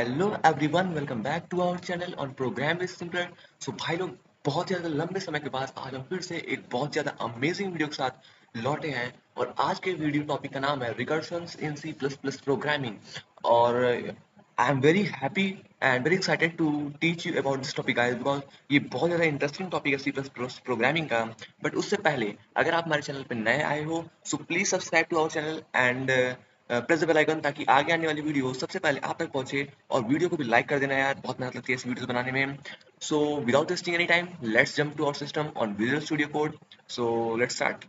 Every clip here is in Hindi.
Hello everyone, welcome back to our channel on program is simpler. So भाई लोग, बहुत ज़्यादा लंबे समय के बाद आज हम फिर से एक बहुत ज़्यादा अमेजिंग वीडियो के साथ लौटे हैं। और आज के वीडियो टॉपिक का नाम है recursions in C plus plus programming. और I am very happy and very excited to teach you about this topic guys, because ये बहुत ज़्यादा इंटरेस्टिंग टॉपिक है सी प्लस प्लस प्रोग्रामिंग का। बट उससे पहले अगर आप हमारे चैनल पर नए आए हो, so please subscribe to our channel and press the bell icon, ताकि आगे आने वाली वीडियो सबसे पहले आप तक पहुंचे। और वीडियो को भी लाइक कर देना यार, बहुत मेहनत लगती है इस वीडियो बनाने में। So without wasting any time, let's jump to our system on visual studio code. So let's start.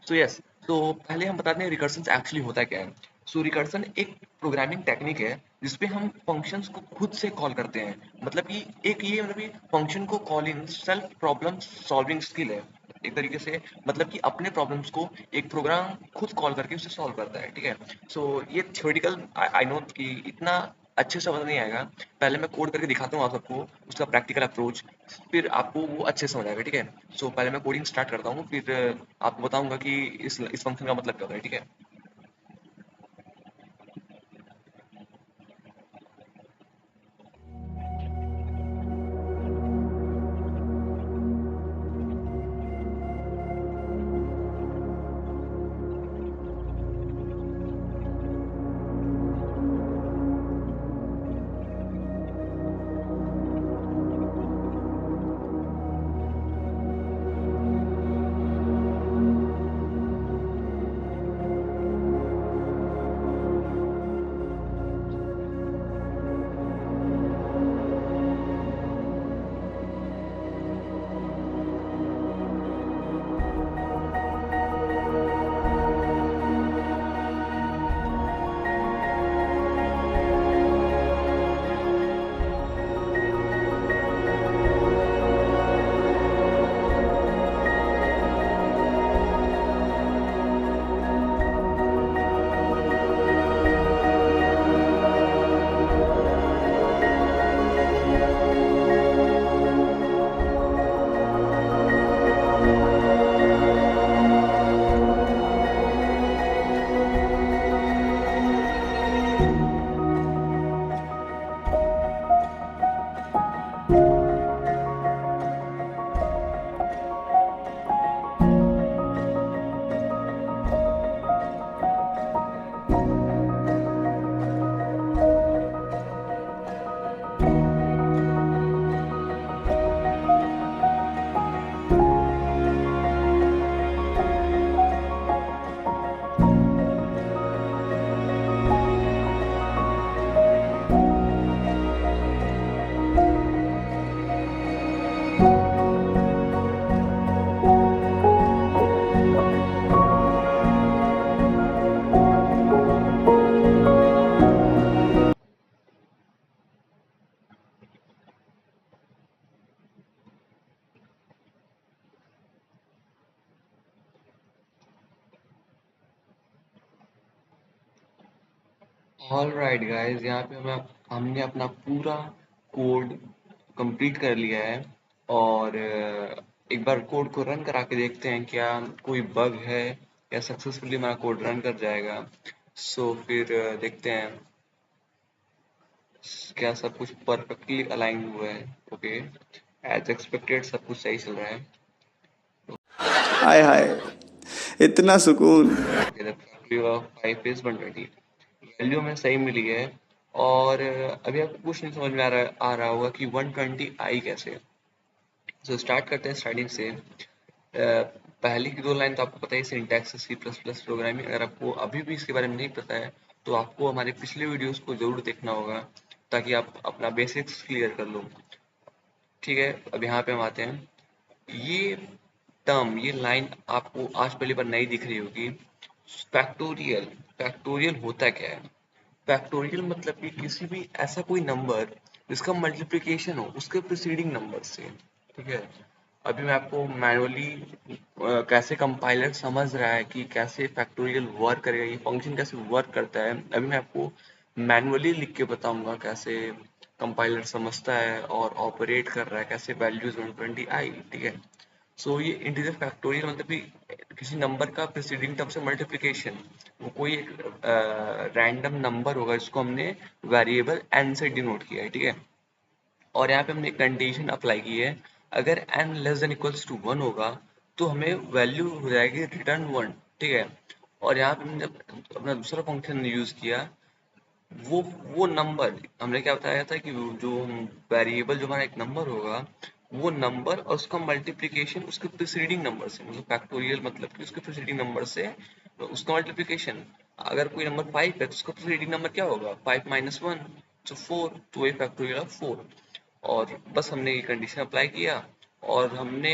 So yes, तो पहले हम बताते हैं रिकर्सन एक्चुअली होता क्या है। सो रिकर्सन एक प्रोग्रामिंग टेक्निक है जिसपे हम फंक्शंस को खुद से कॉल करते हैं। मतलब कि एक ये मतलब कि फंक्शन को calling self problem solving skill है एक तरीके से। मतलब कि अपने प्रॉब्लम्स को एक प्रोग्राम खुद कॉल करके उसे सॉल्व करता है, ठीक है। सो ये थ्योरेटिकल, आई नो कि इतना अच्छे से समझ नहीं आएगा। पहले मैं कोड करके दिखाता हूँ आप सबको उसका प्रैक्टिकल अप्रोच, फिर आपको वो अच्छे से समझ आएगा, ठीक है। सो पहले मैं कोडिंग स्टार्ट करता हूँ, फिर आपको बताऊंगा कि इस फंक्शन का मतलब क्या होता है, ठीक है। ऑल राइट गाइज, यहाँ पे हमने अपना पूरा कोड कंप्लीट कर लिया है। और एक बार कोड को रन करा के देखते हैं क्या कोई बग है या सक्सेसफुली हमारा कोड रन कर जाएगा। सो फिर देखते हैं क्या सब कुछ परफेक्टली अलाइन हुआ है। ओके, एज एक्सपेक्टेड सब कुछ सही चल रहा है। हाय हाय, इतना सुकून। फाइव इज 120, वैल्यू हमें सही मिली है। और अभी आपको कुछ नहीं समझ में आ रहा होगा कि 120 आई कैसे। तो स्टार्ट करते हैं स्टार्टिंग से। पहली की दो लाइन तो आपको पता ही, syntax C plus plus programming. अगर आपको अभी भी इसके बारे में नहीं पता है तो आपको हमारे पिछले वीडियोस को जरूर देखना होगा, ताकि आप अपना बेसिक्स क्लियर कर लो, ठीक है। अब यहाँ पे हम आते हैं। ये टर्म, ये लाइन आपको आज पहली बार नहीं दिख रही होगी। फैक्टोरियल, फैक्टोरियल होता क्या है? फैक्टोरियल मतलब कि किसी भी ऐसा कोई नंबर जिसका मल्टीप्लिकेशन हो उसके प्रीसीडिंग नंबर से, ठीक है। अभी मैं आपको मैनुअली कैसे कंपाइलर समझ रहा है कि कैसे फैक्टोरियल वर्क करेगा, ये फंक्शन कैसे वर्क करता है, अभी मैं आपको मैनुअली लिख के बताऊंगा कैसे कंपाइलर समझता है और ऑपरेट कर रहा है, कैसे वैल्यूज 120 आई, ठीक है। सो ये इंटीजर फैक्टोरियल मतलब कि किसी नंबर का प्रीसीडिंग टर्म से मल्टीप्लिकेशन, कोई एक रैंडम नंबर होगा जिसको हमने वेरिएबल n से डिनोट किया है, ठीक है। और यहाँ पे हमने कंडीशन अप्लाई की है, अगर n less than equals to 1 होगा तो हमें वैल्यू हो जाएगी रिटर्न 1, ठीक है। और यहाँ पे हमने जब अपना दूसरा फंक्शन यूज किया, वो वो नंबर हमने क्या बताया था कि जो वेरिएबल जो हमारा एक नंबर होगा, वो नंबर और उसका मल्टीप्लिकेशन उसके प्रीसीडिंग नंबर से, मतलब फैक्टोरियल मतलब कि उसके प्रीसीडिंग नंबर से उसका मल्टीप्लिकेशन। अगर कोई नंबर 5 है तो उसका प्रीसीडिंग नंबर क्या होगा, 5 माइनस 1, तो 4, तो वही फैक्टोरियल ऑफ 4। और बस हमने ये कंडीशन अप्लाई किया, और हमने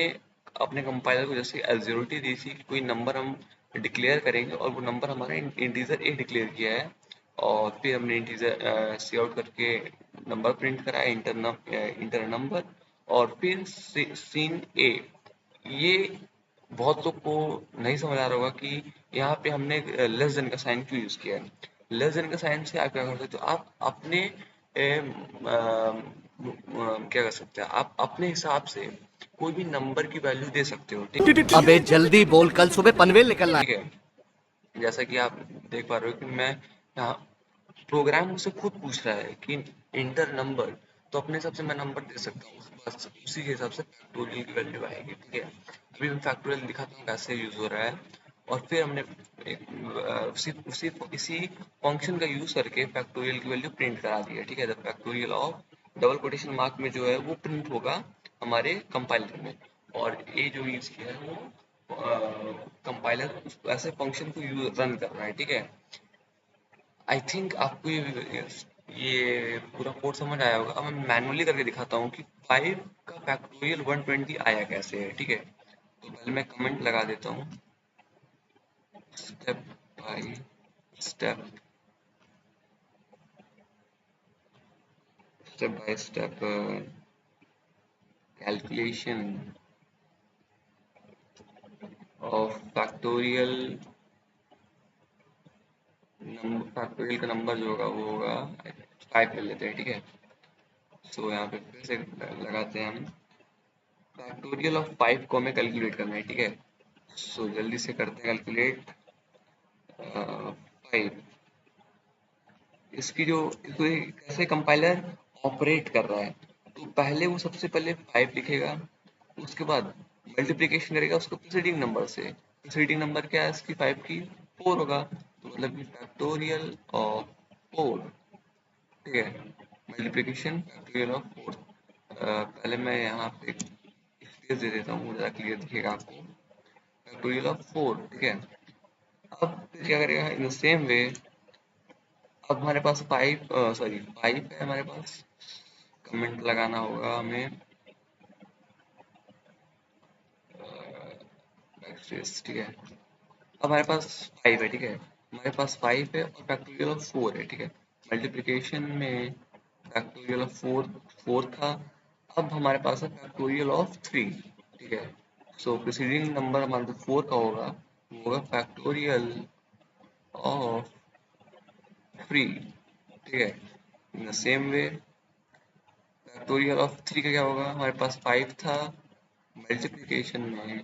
अपने कंपाइलर को जैसे एल्जेरिटी दी थी कि कोई नंबर हम डिक्लेयर करेंगे, और वो नंबर हमारा इंटीजर ए डिक्लेयर किया है। और फिर हमने इंटीजर सी आउट करके नंबर प्रिंट कराया, इंटर नंबर। और फिर सीन ए, ये बहुत लोग को नहीं समझ आ रहा होगा कि यहाँ पे हमने लेस देन का साइन क्यों यूज किया है। लेस देन का साइन से आप क्या कर सकते हो, आप अपने क्या कर सकते हैं, आप अपने हिसाब से कोई भी नंबर की वैल्यू दे सकते हो, अबे जल्दी बोल, कल सुबह पनवेल निकलना है। ठीक है। जैसा कि आप देख पा रहे हो कि मैं यहाँ प्रोग्राम मुझसे खुद पूछ रहा है कि इंटर नंबर, तो अपने हिसाब से मैं नंबर दे सकता हूँ, बस उसी के हिसाब से फैक्टोरियल की वैल्यू आएगी, ठीक है। अभी मैं फैक्टोरियल दिखाता हूँ कैसे यूज हो रहा है। और फिर हमने उसी उसी इसी फंक्शन का यूज करके फैक्टोरियल की वैल्यू प्रिंट करा दी है, ठीक है। The factorial of double quotation mark में जो है वो प्रिंट होगा हमारे कंपाइलर में। और ये जो यूज किया है वो कंपाइलर ऐसे फंक्शन को यूज रन कर रहा है, ठीक है। आई थिंक आपको ये पूरा कोड समझ आया होगा। अब मैं मैनुअली करके दिखाता हूँ कि 5 का फैक्टोरियल 120 आया कैसे है, ठीक है। तो पहले मैं कमेंट लगा देता हूँ, step by step, step by step calculation of factorial number. Factorial का नंबर जो होगा वो होगा 5 कर लेते हैं, ठीक है। सो यहाँ पे फिर से लगाते हैं हम, फैक्टोरियल ऑफ 5 को हमें कैलकुलेट करना है, ठीक है। सो जल्दी से करते हैं कैलकुलेट 5। इसकी जो इसको ये कैसे कंपाइलर ऑपरेट कर रहा है, तो पहले वो सबसे पहले 5 लिखेगा, उसके बाद मल्टीप्लिकेशन करेगा उसको प्रीसीडिंग नंबर से। प्रीसीडिंग नंबर क्या है इसकी 5 की, 4 होगा, तो मतलब कि फैक्टोरियल ऑफ 4, ठीक है। Multiplication factorial of 4। पहले मैं यहाँ पे स्पेस दे देता हूँ, ज़्यादा क्लियर दिखेगा आपको। फैक्टोरियल ऑफ 4, ठीक है। अब फिर क्या करेगा इन द सेम वे, अब हमारे पास 5 सॉरी 5 है हमारे पास, कमेंट लगाना होगा हमें बैकस्पेस, ठीक है। अब हमारे पास 5 है, ठीक है। हमारे पास 5 है और फैक्टोरियल ऑफ 4 है, ठीक है। मल्टीप्लिकेशन में फैक्टोरियल ऑफ 4 4 था, अब हमारे पास है फैक्टोरियल ऑफ 3, ठीक है। सो प्रीसीडिंग नंबर हमारा जो 4 का होगा वो होगा फैक्टोरियल ऑफ 3, ठीक है। In the same way factorial of 3 का क्या होगा, हमारे पास 5 था, मल्टीप्लिकेशन में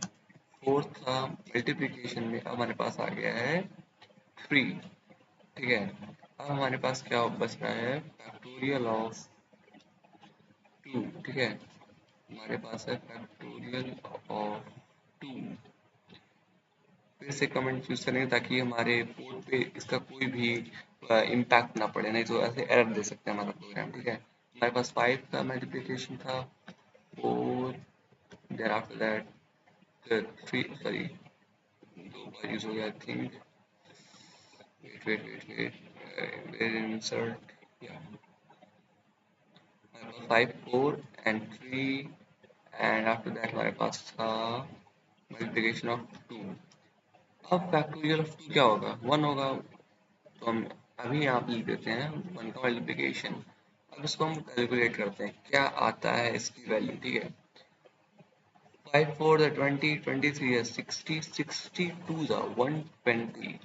4 था, मल्टीप्लिकेशन में अब हमारे पास आ गया है 3, ठीक है। अब हमारे पास क्या बच रहा है, फैक्टोरियल ऑफ 2, ठीक है। हमारे पास है फैक्टोरियल ऑफ 2। फिर से कमेंट चूज करेंगे ताकि हमारे बोर्ड पे इसका कोई भी इम्पैक्ट ना पड़े, नहीं तो ऐसे एरर दे सकते हैं हमारा प्रोग्राम, ठीक है। हमारे पास 5 का मल्टीप्लिकेशन था, 4, देन आफ्टर दैट 3, सॉरी 2 बार यूज हो गया आई थिंक, वेट इंसर्ट, या 5 4 एंड 3, एंड आफ्टर दैट हमारे पास था मल्टीप्लिकेशन ऑफ 2। अब फैक्टोरियल ऑफ 2 क्या होगा, 1 होगा, तो हम अभी यहाँ पे लिख देते हैं 1 का मल्टीप्लिकेशन। अब इसको हम कैलकुलेट करते हैं क्या आता है इसकी वैल्यू, ठीक है। 5 4 20, 23 है 60, 62 जा 120,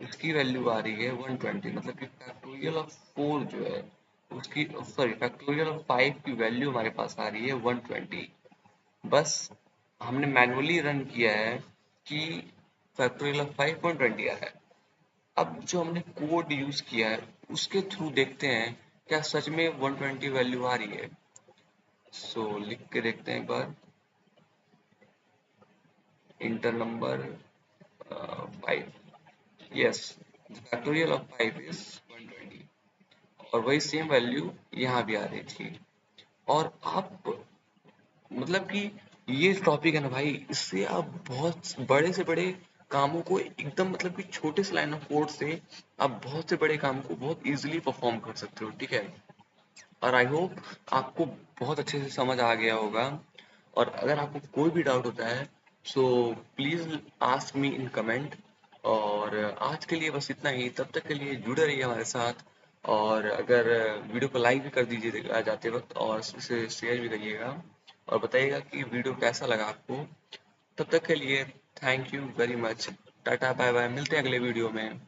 इसकी वैल्यू आ रही है 120, मतलब कि फैक्टोरियल ऑफ 4 जो है उसकी, सॉरी फैक्टोरियल ऑफ 5 की वैल्यू हमारे पास आ रही है 120। बस हमने मैनुअली रन किया है कि फैक्टोरियल ऑफ 5 120 आ रहा है। अब जो हमने कोड यूज किया है उसके थ्रू देखते हैं क्या सच में 120 वैल्यू आ रही है। सो लिख के देखते हैं एक बार, enter number 5, yes, factorial of 5 is 120, और वही सेम वैल्यू यहाँ भी आ रही थी। और आप मतलब कि ये टॉपिक है ना भाई, इससे आप बहुत बड़े से बड़े कामों को एकदम मतलब कि छोटे से लाइन ऑफ कोड से आप बहुत से बड़े काम को बहुत इजीली परफॉर्म कर सकते हो, ठीक है। और आई होप आपको बहुत अच्छे से समझ आ गया होगा। और अगर आपको कोई भी डाउट होता है so please ask me in comment. और आज के लिए बस इतना ही, तब तक के लिए जुड़े रहिए हमारे साथ। और अगर वीडियो को लाइक भी कर दीजिएगा जाते वक्त, और इसे शेयर भी करिएगा और बताइएगा कि वीडियो कैसा लगा आपको। तब तक के लिए thank you very much, tata bye bye, मिलते हैं अगले वीडियो में।